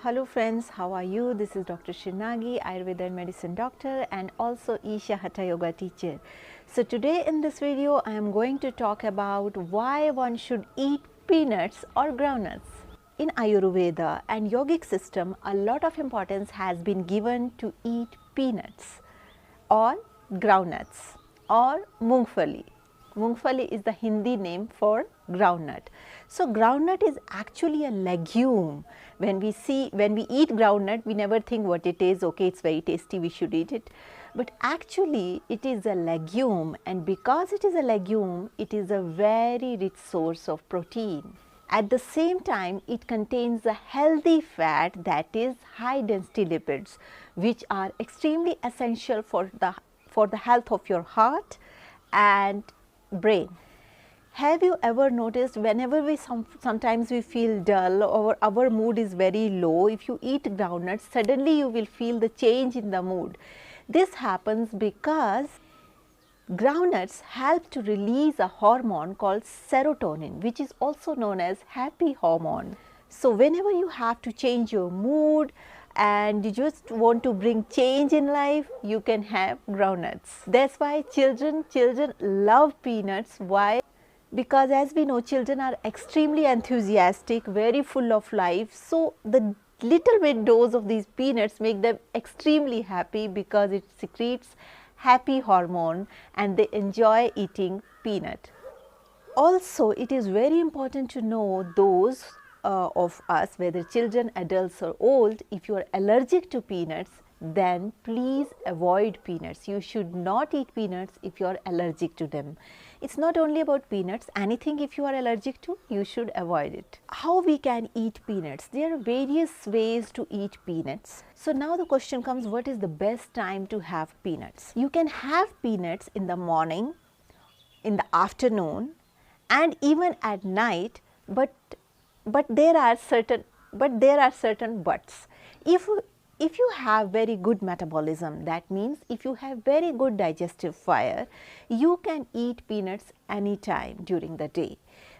Hello friends, how are you? This is Dr. Sri Nagi, Ayurveda and Medicine Doctor and also Isha Hatha Yoga teacher. So today in this video I am going to talk about why one should eat peanuts or groundnuts. In Ayurveda and yogic system, a lot of importance has been given to eat peanuts or groundnuts or mungfali. Mungfali is the Hindi name for groundnut. So groundnut is actually a legume. When we eat groundnut, we never think what it is. Okay, it's very tasty, we should eat it. But actually it is a legume, and because it is a legume, it is a very rich source of protein. At the same time, it contains a healthy fat, that is high density lipids, which are extremely essential for the health of your heart and brain. Have you ever noticed whenever sometimes we feel dull or our mood is very low, if you eat groundnuts, suddenly you will feel the change in the mood. This happens because groundnuts help to release a hormone called serotonin, which is also known as happy hormone. So whenever you have to change your mood and you just want to bring change in life, you can have groundnuts. That's why children love peanuts. Why? Because as we know, children are extremely enthusiastic, very full of life. So the little bit dose of these peanuts make them extremely happy because it secretes happy hormone and they enjoy eating peanut. Also, it is very important to know those of us, whether children, adults or old, if you are allergic to peanuts, then please avoid peanuts. You should not eat peanuts if you are allergic to them. It's not only about peanuts, anything if you are allergic to, you should avoid it. How we can eat peanuts? There are various ways to eat peanuts. So now the question comes, what is the best time to have peanuts? You can have peanuts in the morning, in the afternoon and even at night, but there are certain buts. If you have very good metabolism, that means if you have very good digestive fire, you can eat peanuts anytime during the day.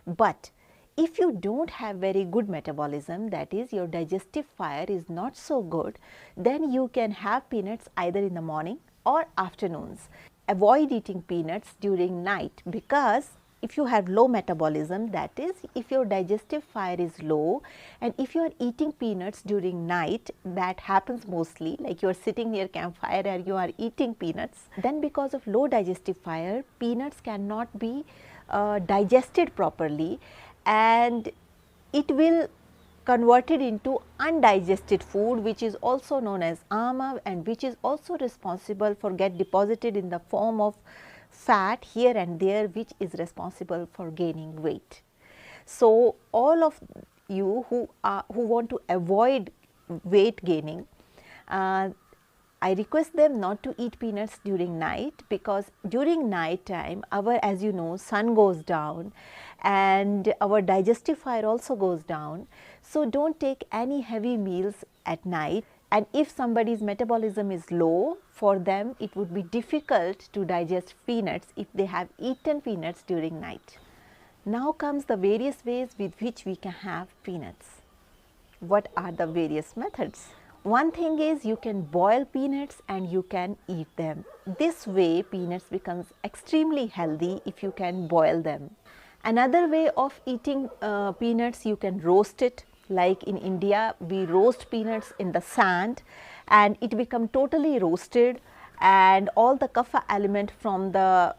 But if you don't have very good metabolism, that is your digestive fire is not so good, then you can have peanuts either in the morning or afternoons. Avoid eating peanuts during night, because if you have low metabolism, that is if your digestive fire is low, and if you are eating peanuts during night, that happens mostly, like you are sitting near campfire and you are eating peanuts, then because of low digestive fire, peanuts cannot be digested properly and it will converted into undigested food, which is also known as ama, and which is also responsible for get deposited in the form of fat here and there, which is responsible for gaining weight. So all of you who want to avoid weight gaining, I request them not to eat peanuts during night, because during night time as you know, sun goes down and our digestive fire also goes down. So don't take any heavy meals at night. And if somebody's metabolism is low, for them it would be difficult to digest peanuts if they have eaten peanuts during night. Now comes the various ways with which we can have peanuts. What are the various methods? One thing is, you can boil peanuts and you can eat them. This way peanuts becomes extremely healthy if you can boil them. Another way of eating peanuts, you can roast it. Like in India, we roast peanuts in the sand and it becomes totally roasted, and all the kapha element from the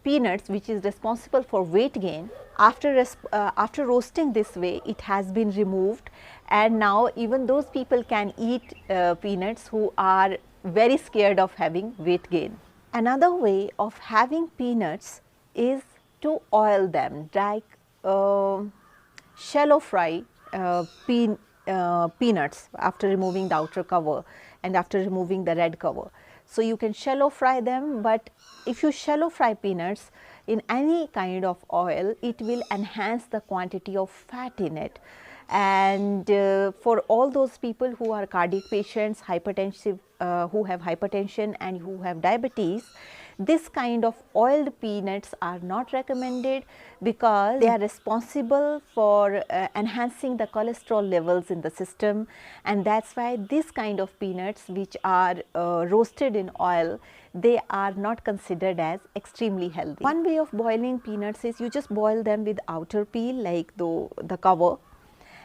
peanuts, which is responsible for weight gain, after roasting this way, it has been removed, and now even those people can eat peanuts who are very scared of having weight gain. Another way of having peanuts is to oil them, like shallow fry peanuts after removing the outer cover and after removing the red cover. So you can shallow fry them, but if you shallow fry peanuts in any kind of oil, it will enhance the quantity of fat in it. And for all those people who are cardiac patients, hypertensive, who have hypertension and who have diabetes, this kind of oiled peanuts are not recommended because they are responsible for enhancing the cholesterol levels in the system, and that's why this kind of peanuts which are roasted in oil, they are not considered as extremely healthy. One way of boiling peanuts is you just boil them with outer peel, like the cover,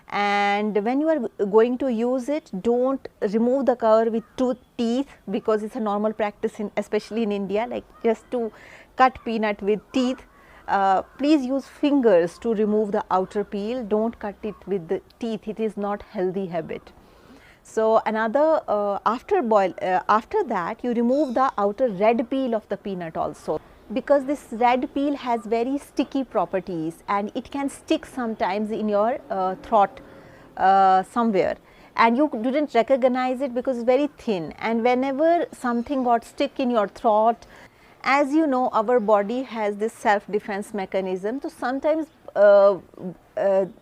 and when you are going to use it, don't remove the cover with teeth, because it's a normal practice especially in India, like just to cut peanut with teeth. Please use fingers to remove the outer peel, don't cut it with the teeth, it is not healthy habit. So, another after that you remove the outer red peel of the peanut also, because this red peel has very sticky properties and it can stick sometimes in your throat somewhere, and you didn't recognize it because it's very thin, and whenever something got stick in your throat, as you know, our body has this self defense mechanism. So, sometimes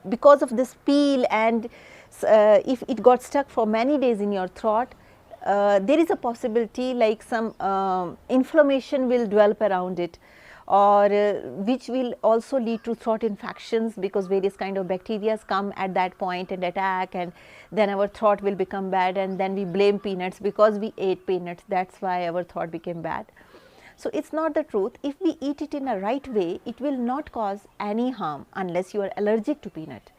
because of this peel, and if it got stuck for many days in your throat, there is a possibility like some inflammation will develop around it, or which will also lead to throat infections, because various kind of bacteria come at that point and attack, and then our throat will become bad, and then we blame peanuts because we ate peanuts, that's why our throat became bad. So, it is not the truth. If we eat it in a right way, it will not cause any harm unless you are allergic to peanut.